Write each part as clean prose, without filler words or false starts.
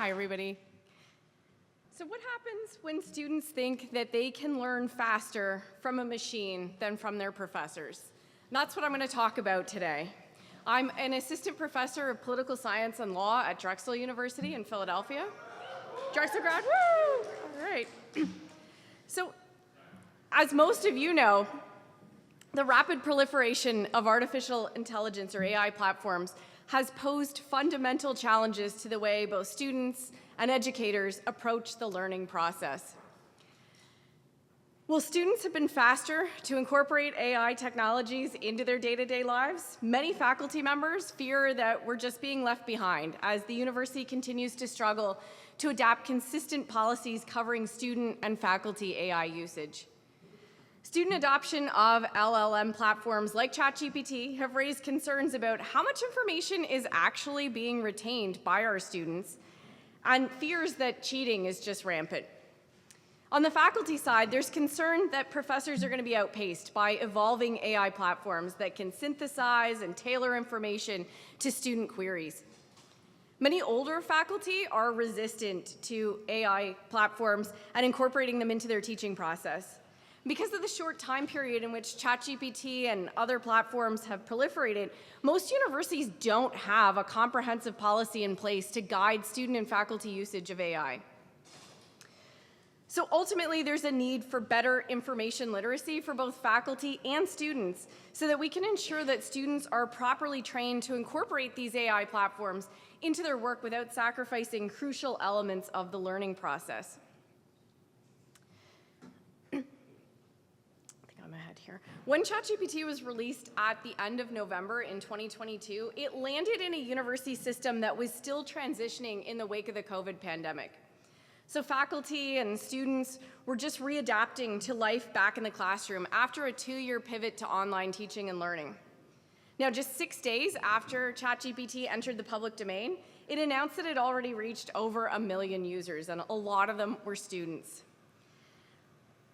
Hi, everybody. So what happens when students think that they can learn faster from a machine than from their professors? And that's what I'm going to talk about today. I'm an assistant professor of political science and law at Drexel University in Philadelphia. Drexel grad, woo! All right. So, as most of you know, the rapid proliferation of artificial intelligence or AI platforms has posed fundamental challenges to the way both students and educators approach the learning process. While students have been faster to incorporate AI technologies into their day-to-day lives, many faculty members fear that we're just being left behind as the university continues to struggle to adapt consistent policies covering student and faculty AI usage. Student adoption of LLM platforms like ChatGPT have raised concerns about how much information is actually being retained by our students and fears that cheating is just rampant. On the faculty side, there's concern that professors are going to be outpaced by evolving AI platforms that can synthesize and tailor information to student queries. Many older faculty are resistant to AI platforms and incorporating them into their teaching process. Because of the short time period in which ChatGPT and other platforms have proliferated, most universities don't have a comprehensive policy in place to guide student and faculty usage of AI. So ultimately, there's a need for better information literacy for both faculty and students so that we can ensure that students are properly trained to incorporate these AI platforms into their work without sacrificing crucial elements of the learning process. Here. When ChatGPT was released at the end of November in 2022, it landed in a university system that was still transitioning in the wake of the COVID pandemic. So faculty and students were just readapting to life back in the classroom after a 2-year pivot to online teaching and learning. Now, just 6 days after ChatGPT entered the public domain, it announced that it already reached over 1 million users, and a lot of them were students.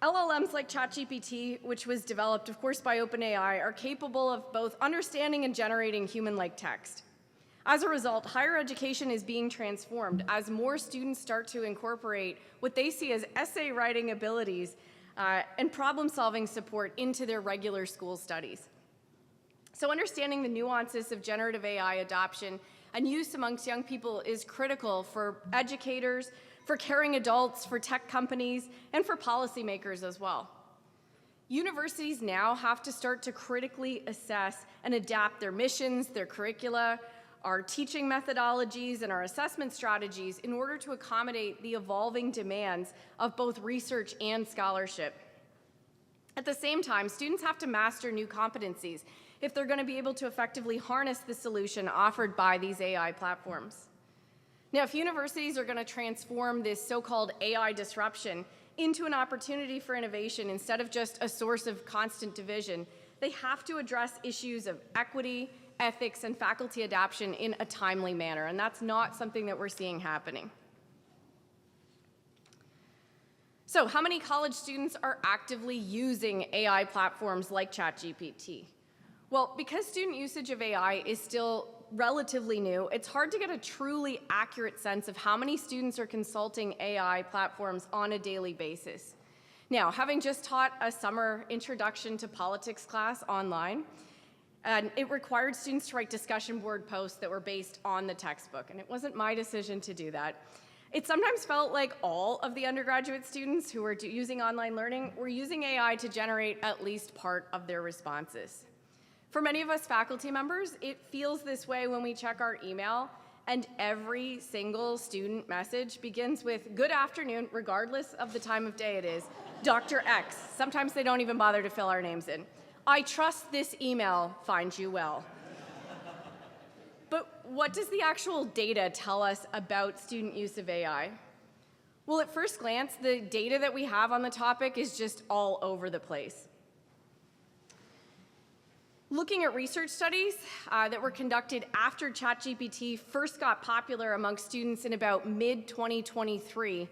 LLMs like ChatGPT, which was developed, of course, by OpenAI, are capable of both understanding and generating human-like text. As a result, higher education is being transformed as more students start to incorporate what they see as essay writing abilities and problem-solving support into their regular school studies. So understanding the nuances of generative AI adoption and use amongst young people is critical for educators, for caring adults, for tech companies, and for policymakers as well. Universities now have to start to critically assess and adapt their missions, their curricula, our teaching methodologies, and our assessment strategies in order to accommodate the evolving demands of both research and scholarship. At the same time, students have to master new competencies if they're going to be able to effectively harness the solution offered by these AI platforms. Now, if universities are going to transform this so-called AI disruption into an opportunity for innovation instead of just a source of constant division, they have to address issues of equity, ethics, and faculty adoption in a timely manner, and that's not something that we're seeing happening. So, how many college students are actively using AI platforms like ChatGPT? Well, because student usage of AI is still relatively new, it's hard to get a truly accurate sense of how many students are consulting AI platforms on a daily basis. Now, having just taught a summer introduction to politics class online, and it required students to write discussion board posts that were based on the textbook, and it wasn't my decision to do that. It sometimes felt like all of the undergraduate students who were using online learning were using AI to generate at least part of their responses. For many of us faculty members, it feels this way when we check our email, and every single student message begins with, "Good afternoon," regardless of the time of day it is, "Dr. X." Sometimes they don't even bother to fill our names in. "I trust this email finds you well." But what does the actual data tell us about student use of AI? Well, at first glance, the data that we have on the topic is just all over the place. Looking at research studies that were conducted after ChatGPT first got popular amongst students in about mid-2023,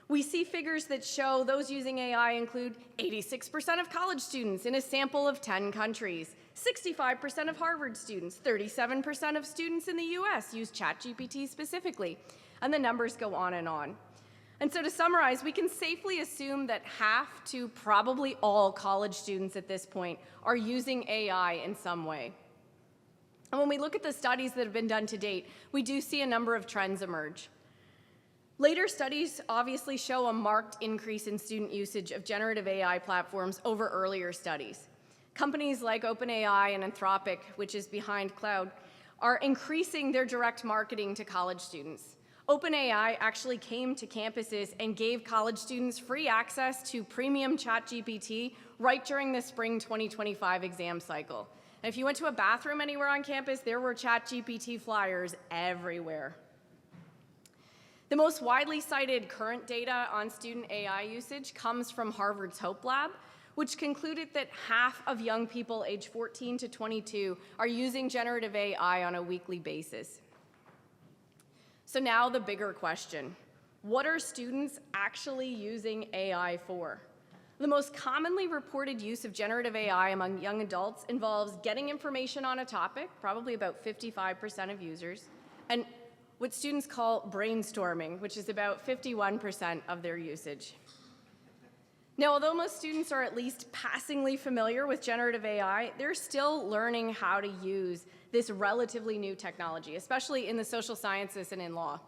we see figures that show those using AI include 86% of college students in a sample of 10 countries, 65% of Harvard students, 37% of students in the US use ChatGPT specifically, And the numbers go on and on. And so to summarize, we can safely assume that half to probably all college students at this point are using AI in some way. And when we look at the studies that have been done to date, we do see a number of trends emerge. Later studies obviously show a marked increase in student usage of generative AI platforms over earlier studies. Companies like OpenAI and Anthropic, which is behind Cloud, are increasing their direct marketing to college students. OpenAI actually came to campuses and gave college students free access to premium ChatGPT right during the spring 2025 exam cycle. And if you went to a bathroom anywhere on campus, there were ChatGPT flyers everywhere. The most widely cited current data on student AI usage comes from Harvard's Hope Lab, which concluded that half of young people aged 14 to 22 are using generative AI on a weekly basis. So now the bigger question, what are students actually using AI for? The most commonly reported use of generative AI among young adults involves getting information on a topic, probably about 55% of users, and what students call brainstorming, which is about 51% of their usage. Now, although most students are at least passingly familiar with generative AI, they're still learning how to use this relatively new technology, especially in the social sciences and in law.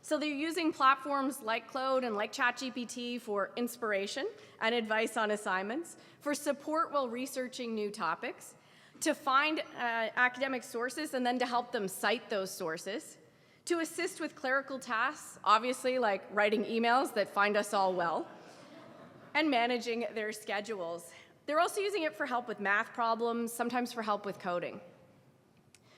So they're using platforms like Claude and like ChatGPT for inspiration and advice on assignments, for support while researching new topics, to find academic sources and then to help them cite those sources, to assist with clerical tasks, obviously like writing emails that find us all well, and managing their schedules. They're also using it for help with math problems, sometimes for help with coding.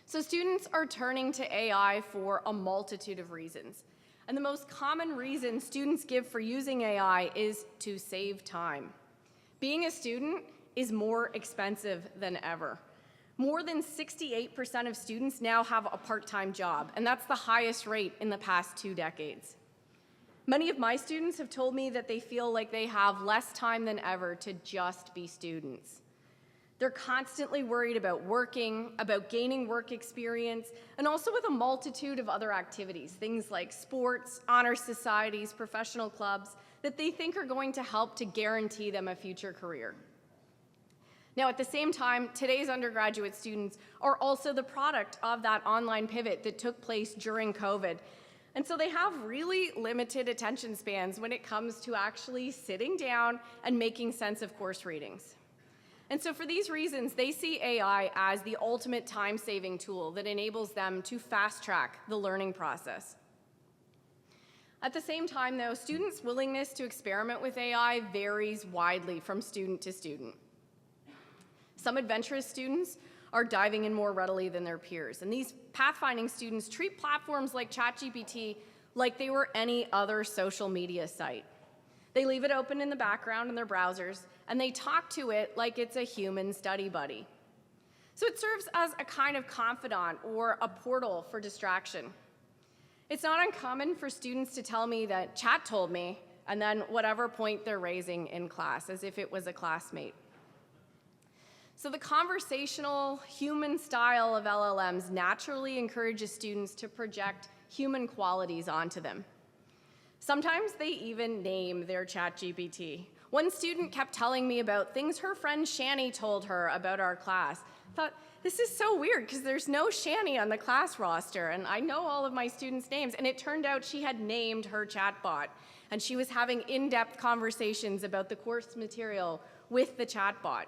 So students are turning to AI for a multitude of reasons. And the most common reason students give for using AI is to save time. Being a student is more expensive than ever. More than 68% of students now have a part-time job, and that's the highest rate in the past 2 decades. Many of my students have told me that they feel like they have less time than ever to just be students. They're constantly worried about working, about gaining work experience, and also with a multitude of other activities, things like sports, honor societies, professional clubs, that they think are going to help to guarantee them a future career. Now, at the same time, today's undergraduate students are also the product of that online pivot that took place during COVID. And so they have really limited attention spans when it comes to actually sitting down and making sense of course readings. And so for these reasons, they see AI as the ultimate time-saving tool that enables them to fast-track the learning process. At the same time, though, students' willingness to experiment with AI varies widely from student to student. Some adventurous students are diving in more readily than their peers. And these pathfinding students treat platforms like ChatGPT like they were any other social media site. They leave it open in the background in their browsers, and they talk to it like it's a human study buddy. So it serves as a kind of confidant or a portal for distraction. It's not uncommon for students to tell me that chat told me, and then whatever point they're raising in class, as if it was a classmate. So the conversational, human style of LLMs naturally encourages students to project human qualities onto them. Sometimes they even name their ChatGPT. One student kept telling me about things her friend Shani told her about our class. I thought, this is so weird because there's no Shani on the class roster, and I know all of my students' names, and it turned out she had named her chatbot, and she was having in-depth conversations about the course material with the chatbot.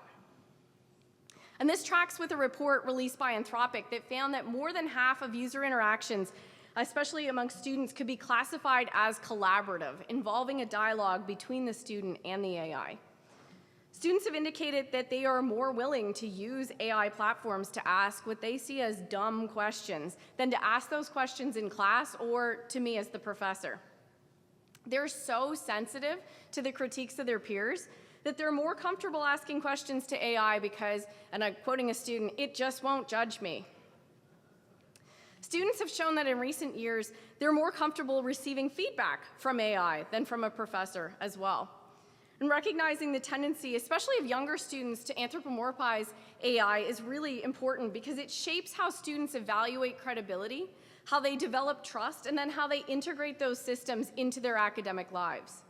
And this tracks with a report released by Anthropic that found that more than half of user interactions, especially among students, could be classified as collaborative, involving a dialogue between the student and the AI. Students have indicated that they are more willing to use AI platforms to ask what they see as dumb questions than to ask those questions in class or to me as the professor. They're so sensitive to the critiques of their peers that they're more comfortable asking questions to AI because, and I'm quoting a student, "it just won't judge me." Students have shown that in recent years, they're more comfortable receiving feedback from AI than from a professor as well. And recognizing the tendency, especially of younger students, to anthropomorphize AI is really important because it shapes how students evaluate credibility, how they develop trust, and then how they integrate those systems into their academic lives.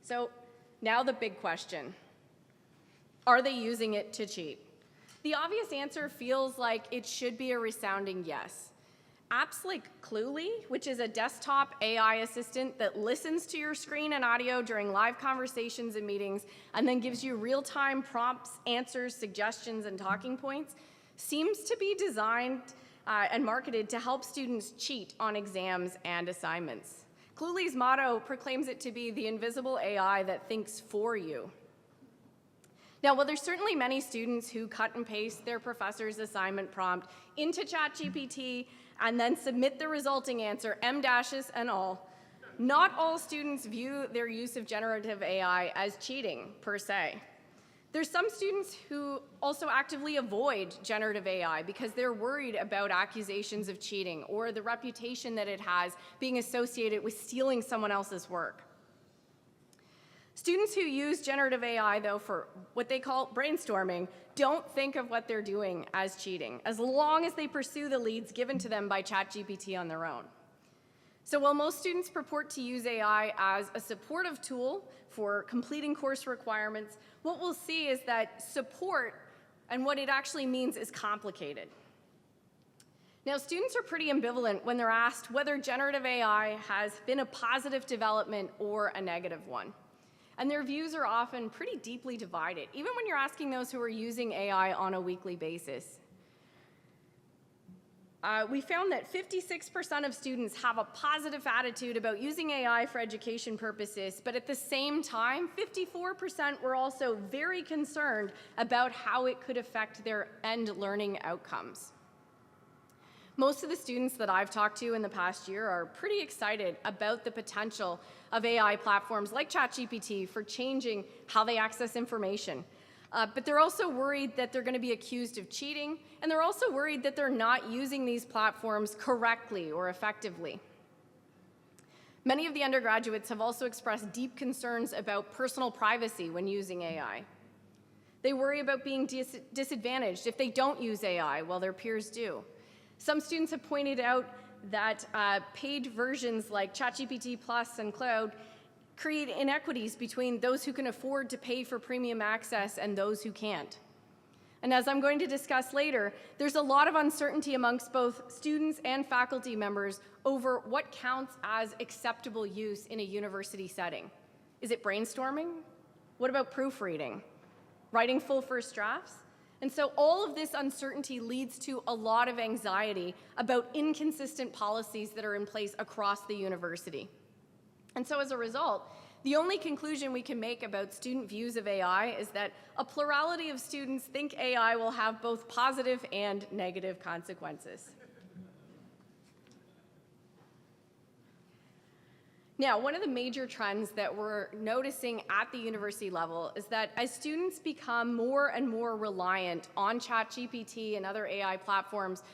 So now the big question: are they using it to cheat? The obvious answer feels like it should be a resounding yes. Apps like Cluely, which is a desktop AI assistant that listens to your screen and audio during live conversations and meetings and then gives you real-time prompts, answers, suggestions, and talking points, seems to be designed and marketed to help students cheat on exams and assignments. Cluely's motto proclaims it to be the invisible AI that thinks for you. Now, while there's certainly many students who cut and paste their professor's assignment prompt into ChatGPT and then submit the resulting answer, M-dashes and all, not all students view their use of generative AI as cheating, per se. There's some students who also actively avoid generative AI because they're worried about accusations of cheating or the reputation that it has being associated with stealing someone else's work. Students who use generative AI, though, for what they call brainstorming, don't think of what they're doing as cheating, as long as they pursue the leads given to them by ChatGPT on their own. So while most students purport to use AI as a supportive tool for completing course requirements, what we'll see is that support and what it actually means is complicated. Now, students are pretty ambivalent when they're asked whether generative AI has been a positive development or a negative one. And their views are often pretty deeply divided, even when you're asking those who are using AI on a weekly basis. We found that 56% of students have a positive attitude about using AI for education purposes, but at the same time, 54% were also very concerned about how it could affect their end learning outcomes. Most of the students that I've talked to in the past year are pretty excited about the potential of AI platforms like ChatGPT for changing how they access information. But they're also worried that they're going to be accused of cheating, and they're also worried that they're not using these platforms correctly or effectively. Many of the undergraduates have also expressed deep concerns about personal privacy when using AI. They worry about being disadvantaged if they don't use AI while their peers do. Some students have pointed out that paid versions like ChatGPT Plus and Cloud create inequities between those who can afford to pay for premium access and those who can't. And as I'm going to discuss later, there's a lot of uncertainty amongst both students and faculty members over what counts as acceptable use in a university setting. Is it brainstorming? What about proofreading? Writing full first drafts? And so all of this uncertainty leads to a lot of anxiety about inconsistent policies that are in place across the university. And so as a result, the only conclusion we can make about student views of AI is that a plurality of students think AI will have both positive and negative consequences. Now, one of the major trends that we're noticing at the university level is that as students become more and more reliant on ChatGPT and other AI platforms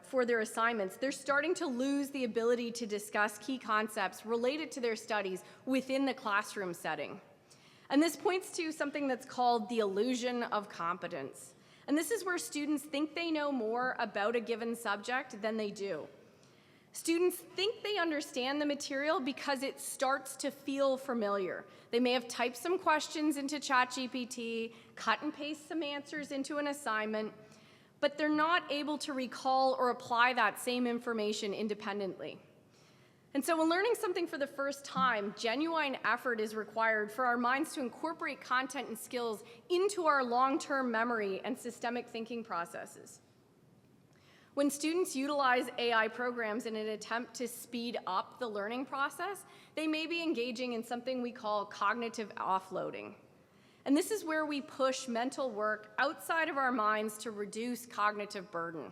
for their assignments, they're starting to lose the ability to discuss key concepts related to their studies within the classroom setting. And this points to something that's called the illusion of competence. And this is where students think they know more about a given subject than they do. Students think they understand the material because it starts to feel familiar. They may have typed some questions into ChatGPT, cut and paste some answers into an assignment, but they're not able to recall or apply that same information independently. And so when learning something for the first time, genuine effort is required for our minds to incorporate content and skills into our long-term memory and systemic thinking processes. When students utilize AI programs in an attempt to speed up the learning process, they may be engaging in something we call cognitive offloading. And this is where we push mental work outside of our minds to reduce cognitive burden.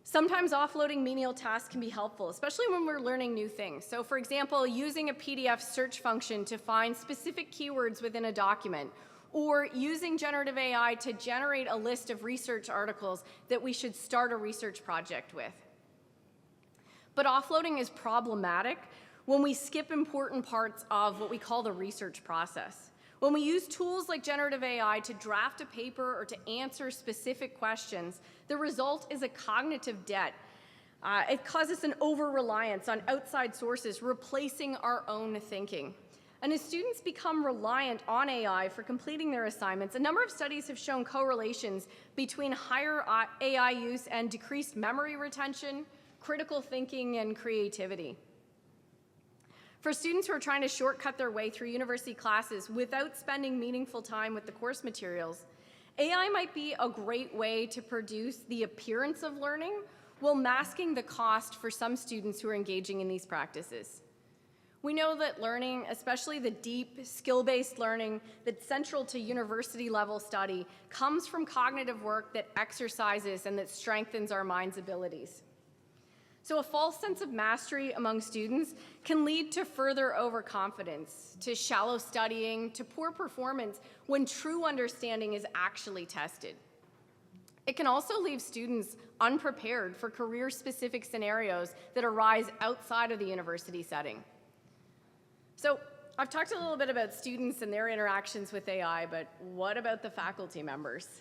Sometimes offloading menial tasks can be helpful, especially when we're learning new things. So for example, using a PDF search function to find specific keywords within a document, or using generative AI to generate a list of research articles that we should start a research project with. But offloading is problematic when we skip important parts of what we call the research process. When we use tools like generative AI to draft a paper or to answer specific questions, the result is a cognitive debt. It causes an over-reliance on outside sources, replacing our own thinking. And as students become reliant on AI for completing their assignments, a number of studies have shown correlations between higher AI use and decreased memory retention, critical thinking, and creativity. For students who are trying to shortcut their way through university classes without spending meaningful time with the course materials, AI might be a great way to produce the appearance of learning while masking the cost for some students who are engaging in these practices. We know that learning, especially the deep, skill-based learning that's central to university-level study, comes from cognitive work that exercises and that strengthens our mind's abilities. So a false sense of mastery among students can lead to further overconfidence, to shallow studying, to poor performance when true understanding is actually tested. It can also leave students unprepared for career-specific scenarios that arise outside of the university setting. So I've talked a little bit about students and their interactions with AI, but what about the faculty members?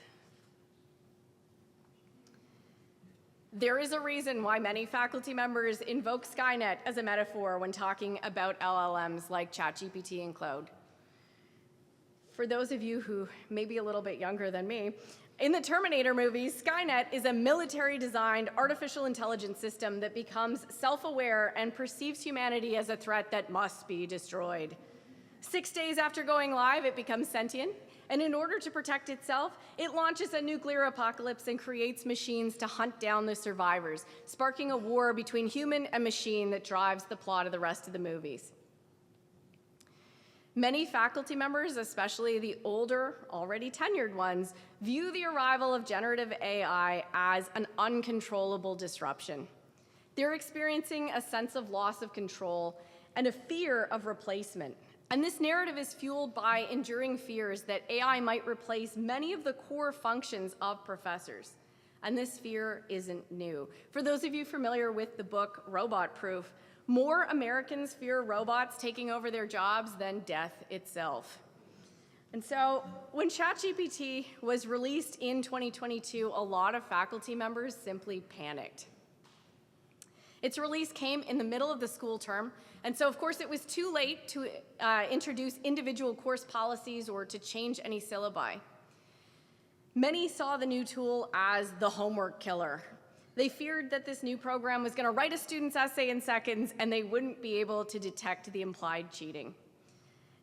There is a reason why many faculty members invoke Skynet as a metaphor when talking about LLMs like ChatGPT and Claude. For those of you who may be a little bit younger than me, in the Terminator movies, Skynet is a military-designed artificial intelligence system that becomes self-aware and perceives humanity as a threat that must be destroyed. 6 days after going live, it becomes sentient, and in order to protect itself, it launches a nuclear apocalypse and creates machines to hunt down the survivors, sparking a war between human and machine that drives the plot of the rest of the movies. Many faculty members, especially the older, already tenured ones, view the arrival of generative AI as an uncontrollable disruption. They're experiencing a sense of loss of control and a fear of replacement. And this narrative is fueled by enduring fears that AI might replace many of the core functions of professors. And this fear isn't new. For those of you familiar with the book Robot Proof, more Americans fear robots taking over their jobs than death itself. And so when ChatGPT was released in 2022, a lot of faculty members simply panicked. Its release came in the middle of the school term, and so of course it was too late to introduce individual course policies or to change any syllabi. Many saw the new tool as the homework killer. They feared that this new program was going to write a student's essay in seconds and they wouldn't be able to detect the implied cheating.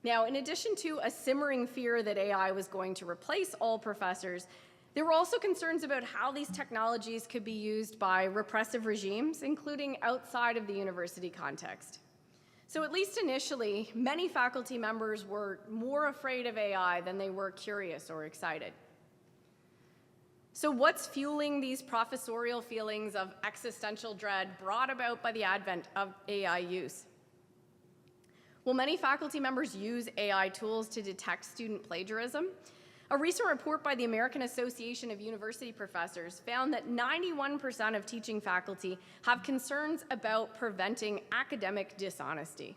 Now, in addition to a simmering fear that AI was going to replace all professors, there were also concerns about how these technologies could be used by repressive regimes, including outside of the university context. So at least initially, many faculty members were more afraid of AI than they were curious or excited. So what's fueling these professorial feelings of existential dread brought about by the advent of AI use? Well, many faculty members use AI tools to detect student plagiarism. A recent report by the American Association of University Professors found that 91% of teaching faculty have concerns about preventing academic dishonesty.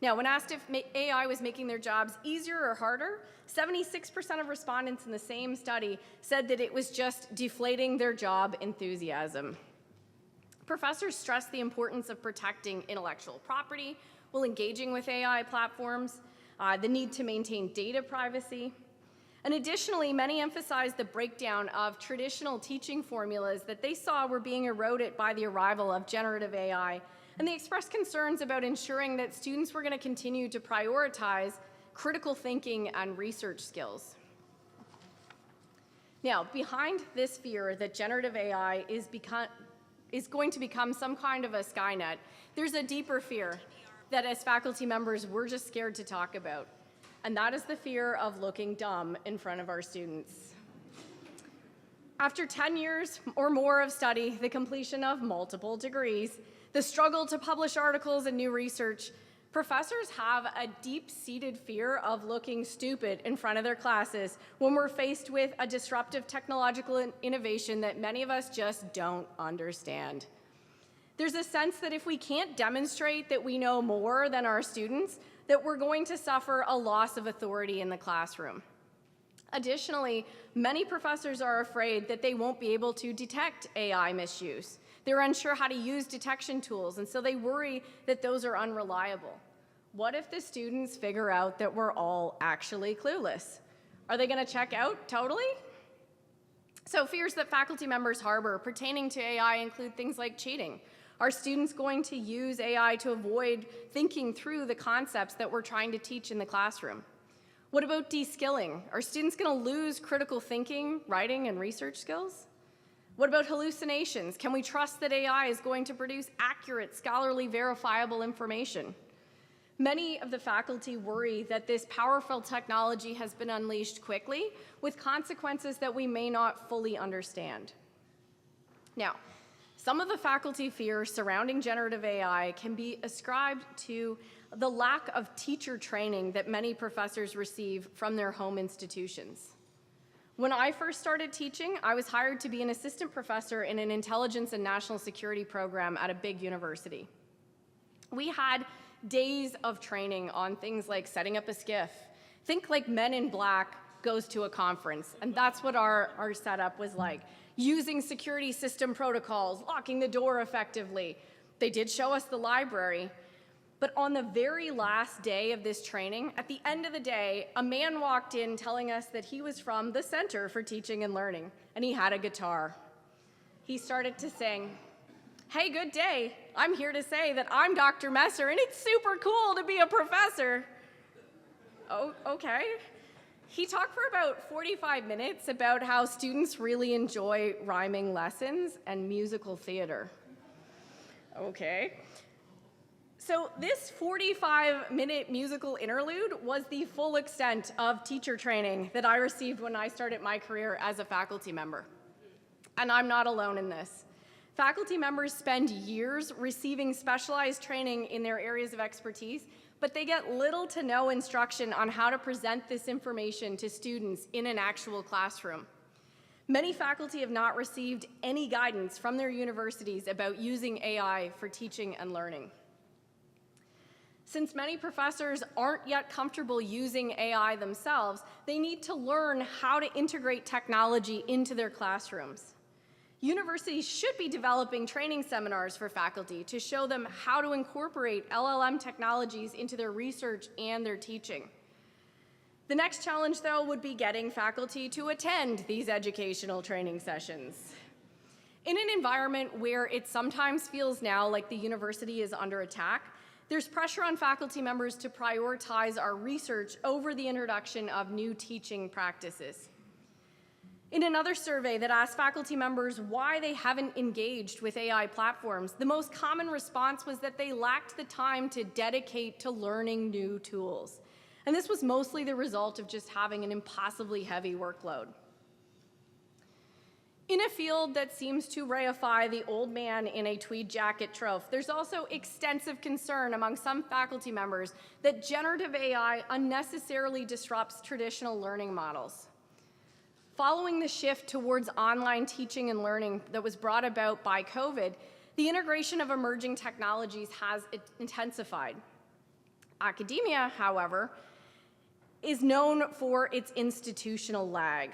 Now, when asked if AI was making their jobs easier or harder, 76% of respondents in the same study said that it was just deflating their job enthusiasm. Professors stress the importance of protecting intellectual property while engaging with AI platforms, the need to maintain data privacy. And additionally, many emphasized the breakdown of traditional teaching formulas that they saw were being eroded by the arrival of generative AI, and they expressed concerns about ensuring that students were going to continue to prioritize critical thinking and research skills. Now, behind this fear that generative AI is going to become some kind of a Skynet, there's a deeper fear that as faculty members we're just scared to talk about, and that is the fear of looking dumb in front of our students. After 10 years or more of study, the completion of multiple degrees, the struggle to publish articles and new research, professors have a deep-seated fear of looking stupid in front of their classes when we're faced with a disruptive technological innovation that many of us just don't understand. There's a sense that if we can't demonstrate that we know more than our students, that we're going to suffer a loss of authority in the classroom. Additionally, many professors are afraid that they won't be able to detect AI misuse. They're unsure how to use detection tools, and so they worry that those are unreliable. What if the students figure out that we're all actually clueless? Are they going to check out totally? So fears that faculty members harbor pertaining to AI include things like cheating. Are students going to use AI to avoid thinking through the concepts that we're trying to teach in the classroom? What about de-skilling? Are students going to lose critical thinking, writing, and research skills? What about hallucinations? Can we trust that AI is going to produce accurate, scholarly, verifiable information? Many of the faculty worry that this powerful technology has been unleashed quickly with consequences that we may not fully understand. Now, some of the faculty fears surrounding generative AI can be ascribed to the lack of teacher training that many professors receive from their home institutions. When I first started teaching, I was hired to be an assistant professor in an intelligence and national security program at a big university. We had days of training on things like setting up a skiff. Think like Men in Black goes to a conference, and that's what our setup was like. Using security system protocols, locking the door effectively. They did show us the library. But on the very last day of this training, at the end of the day, a man walked in telling us that he was from the Center for Teaching and Learning, and he had a guitar. He started to sing, "Hey, good day. I'm here to say that I'm Dr. Messer, and it's super cool to be a professor." Oh, okay. He talked for about 45 minutes about how students really enjoy rhyming lessons and musical theater. Okay. So this 45-minute musical interlude was the full extent of teacher training that I received when I started my career as a faculty member. And I'm not alone in this. Faculty members spend years receiving specialized training in their areas of expertise, but they get little to no instruction on how to present this information to students in an actual classroom. Many faculty have not received any guidance from their universities about using AI for teaching and learning. Since many professors aren't yet comfortable using AI themselves, they need to learn how to integrate technology into their classrooms. Universities should be developing training seminars for faculty to show them how to incorporate LLM technologies into their research and their teaching. The next challenge, though, would be getting faculty to attend these educational training sessions. In an environment where it sometimes feels now like the university is under attack, there's pressure on faculty members to prioritize our research over the introduction of new teaching practices. In another survey that asked faculty members why they haven't engaged with AI platforms, the most common response was that they lacked the time to dedicate to learning new tools. And this was mostly the result of just having an impossibly heavy workload. In a field that seems to reify the old man in a tweed jacket trope, there's also extensive concern among some faculty members that generative AI unnecessarily disrupts traditional learning models. Following the shift towards online teaching and learning that was brought about by COVID, the integration of emerging technologies has intensified. Academia, however, is known for its institutional lag.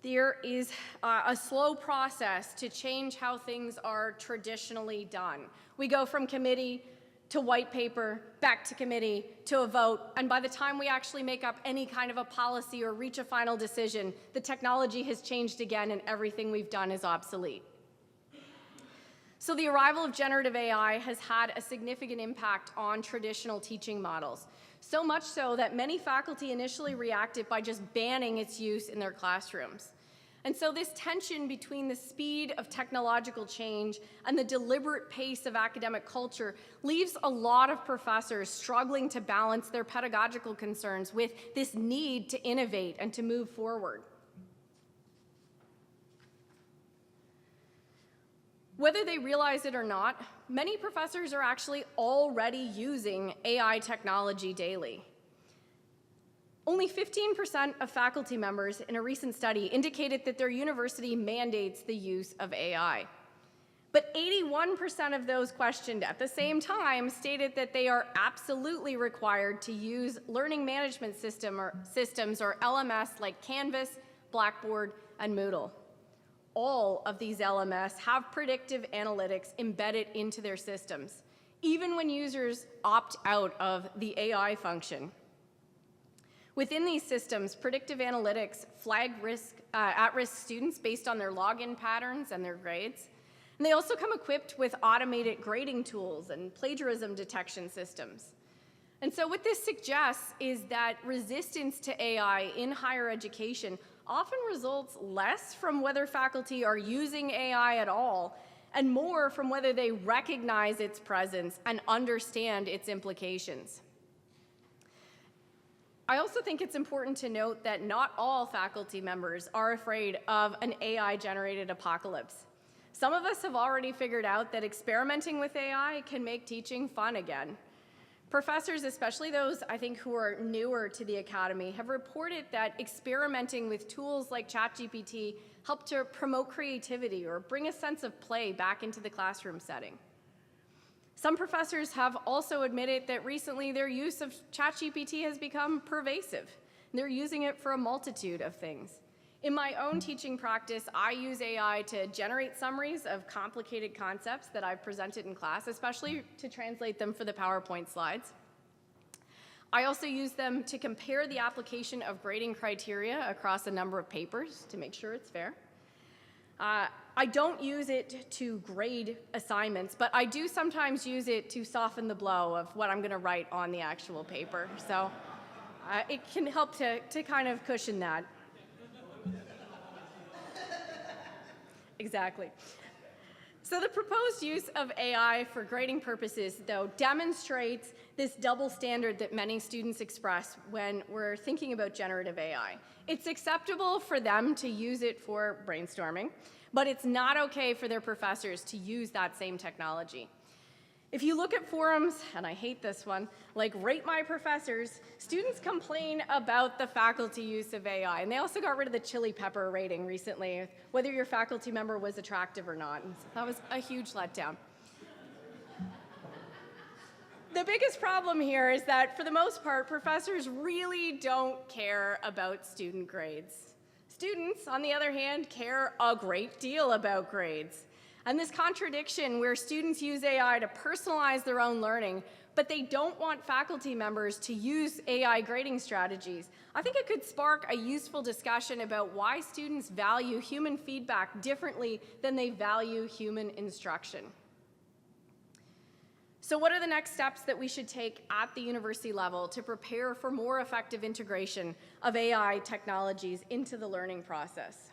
There is a slow process to change how things are traditionally done. We go from committee to white paper, back to committee, to a vote, and by the time we actually make up any kind of a policy or reach a final decision, the technology has changed again and everything we've done is obsolete. So the arrival of generative AI has had a significant impact on traditional teaching models, so much so that many faculty initially reacted by just banning its use in their classrooms. And so this tension between the speed of technological change and the deliberate pace of academic culture leaves a lot of professors struggling to balance their pedagogical concerns with this need to innovate and to move forward. Whether they realize it or not, many professors are actually already using AI technology daily. Only 15% of faculty members in a recent study indicated that their university mandates the use of AI. But 81% of those questioned at the same time stated that they are absolutely required to use learning management systems or LMS like Canvas, Blackboard, and Moodle. All of these LMS have predictive analytics embedded into their systems, even when users opt out of the AI function. Within these systems, predictive analytics flag at-risk students based on their login patterns and their grades. And they also come equipped with automated grading tools and plagiarism detection systems. And so what this suggests is that resistance to AI in higher education often results less from whether faculty are using AI at all and more from whether they recognize its presence and understand its implications. I also think it's important to note that not all faculty members are afraid of an AI-generated apocalypse. Some of us have already figured out that experimenting with AI can make teaching fun again. Professors, especially those I think who are newer to the academy, have reported that experimenting with tools like ChatGPT help to promote creativity or bring a sense of play back into the classroom setting. Some professors have also admitted that recently their use of ChatGPT has become pervasive. They're using it for a multitude of things. In my own teaching practice, I use AI to generate summaries of complicated concepts that I've presented in class, especially to translate them for the PowerPoint slides. I also use them to compare the application of grading criteria across a number of papers to make sure it's fair. I don't use it to grade assignments, but I do sometimes use it to soften the blow of what I'm going to write on the actual paper. So it can help to kind of cushion that. Exactly. So the proposed use of AI for grading purposes, though, demonstrates this double standard that many students express when we're thinking about generative AI. It's acceptable for them to use it for brainstorming, but it's not okay for their professors to use that same technology. If you look at forums, and I hate this one, like Rate My Professors, students complain about the faculty use of AI. And they also got rid of the chili pepper rating recently, whether your faculty member was attractive or not. And that was a huge letdown. The biggest problem here is that, for the most part, professors really don't care about student grades. Students, on the other hand, care a great deal about grades. And this contradiction where students use AI to personalize their own learning, but they don't want faculty members to use AI grading strategies, I think it could spark a useful discussion about why students value human feedback differently than they value human instruction. So what are the next steps that we should take at the university level to prepare for more effective integration of AI technologies into the learning process?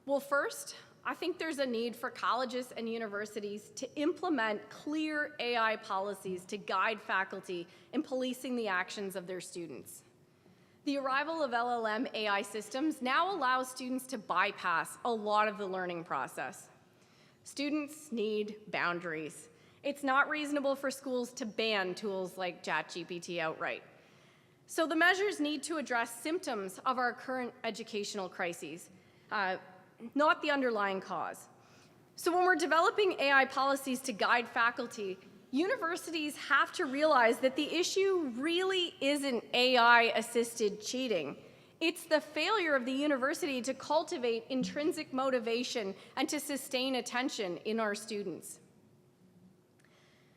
Well, first, I think there's a need for colleges and universities to implement clear AI policies to guide faculty in policing the actions of their students. The arrival of LLM AI systems now allows students to bypass a lot of the learning process. Students need boundaries. It's not reasonable for schools to ban tools like ChatGPT outright. So the measures need to address symptoms of our current educational crises, not the underlying cause. So when we're developing AI policies to guide faculty, universities have to realize that the issue really isn't AI-assisted cheating. It's the failure of the university to cultivate intrinsic motivation and to sustain attention in our students.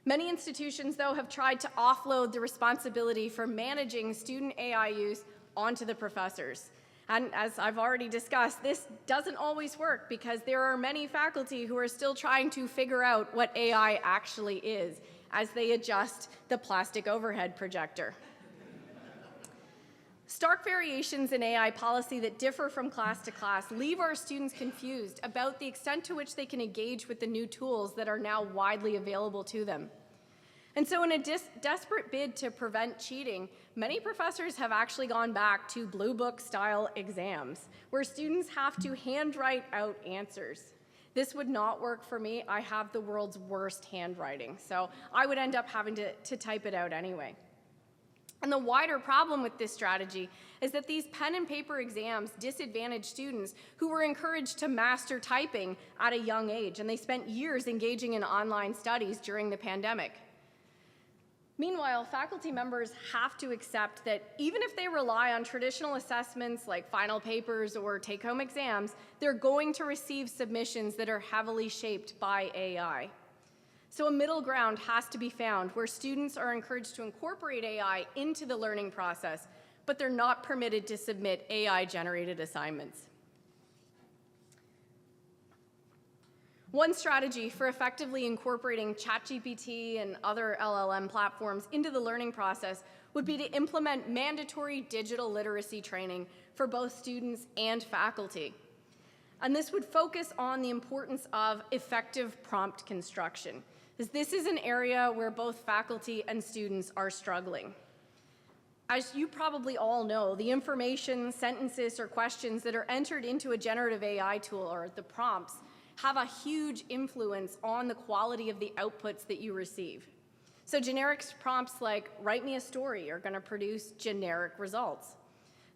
Many institutions, though, have tried to offload the responsibility for managing student AI use onto the professors. And as I've already discussed, this doesn't always work because there are many faculty who are still trying to figure out what AI actually is as they adjust the plastic overhead projector. Stark variations in AI policy that differ from class to class leave our students confused about the extent to which they can engage with the new tools that are now widely available to them. And so in a desperate bid to prevent cheating, many professors have actually gone back to Blue Book-style exams, where students have to handwrite out answers. This would not work for me. I have the world's worst handwriting, so I would end up having to type it out anyway. And the wider problem with this strategy is that these pen and paper exams disadvantage students who were encouraged to master typing at a young age, and they spent years engaging in online studies during the pandemic. Meanwhile, faculty members have to accept that even if they rely on traditional assessments like final papers or take-home exams, they're going to receive submissions that are heavily shaped by AI. So a middle ground has to be found where students are encouraged to incorporate AI into the learning process, but they're not permitted to submit AI-generated assignments. One strategy for effectively incorporating ChatGPT and other LLM platforms into the learning process would be to implement mandatory digital literacy training for both students and faculty. And this would focus on the importance of effective prompt construction, because this is an area where both faculty and students are struggling. As you probably all know, the information, sentences, or questions that are entered into a generative AI tool, or the prompts, have a huge influence on the quality of the outputs that you receive. So generic prompts like write me a story are going to produce generic results.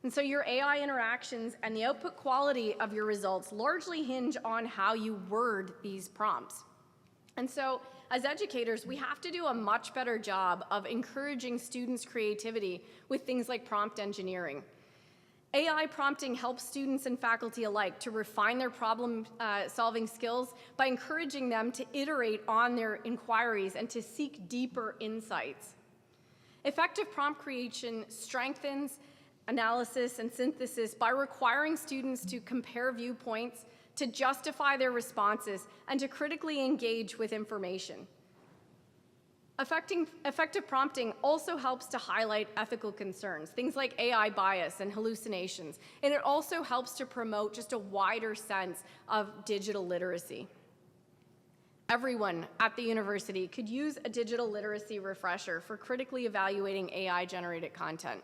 And so your AI interactions and the output quality of your results largely hinge on how you word these prompts. And so as educators, we have to do a much better job of encouraging students' creativity with things like prompt engineering. AI prompting helps students and faculty alike to refine their problem-solving skills by encouraging them to iterate on their inquiries and to seek deeper insights. Effective prompt creation strengthens analysis and synthesis by requiring students to compare viewpoints, to justify their responses, and to critically engage with information. Effective prompting also helps to highlight ethical concerns, things like AI bias and hallucinations, and it also helps to promote just a wider sense of digital literacy. Everyone at the university could use a digital literacy refresher for critically evaluating AI-generated content.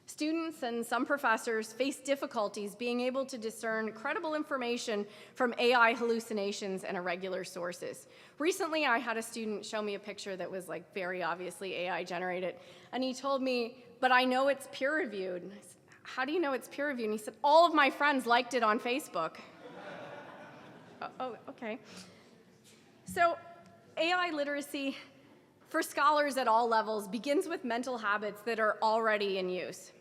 Students and some professors face difficulties being able to discern credible information from AI hallucinations and irregular sources. Recently, I had a student show me a picture that was like very obviously AI generated, and he told me, but I know it's peer-reviewed. And I said, how do you know it's peer-reviewed? And he said, all of my friends liked it on Facebook. Oh, okay. So AI literacy for scholars at all levels begins with mental habits that are already in use.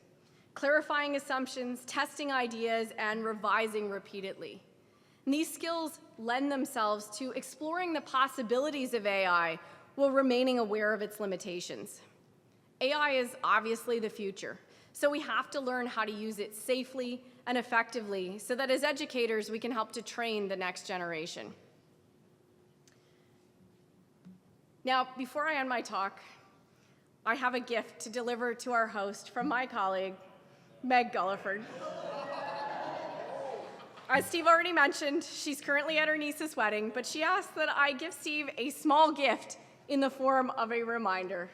Clarifying assumptions, testing ideas, and revising repeatedly. And these skills lend themselves to exploring the possibilities of AI while remaining aware of its limitations. AI is obviously the future, so we have to learn how to use it safely and effectively so that as educators we can help to train the next generation. Now, before I end my talk, I have a gift to deliver to our host from my colleague, Meg Gulliford. As Steve already mentioned, she's currently at her niece's wedding, but she asked that I give Steve a small gift in the form of a reminder.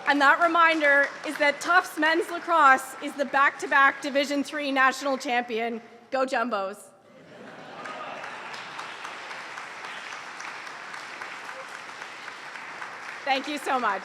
And that reminder is that Tufts men's lacrosse is the back-to-back Division III national champion. Go Jumbos. Thank you so much.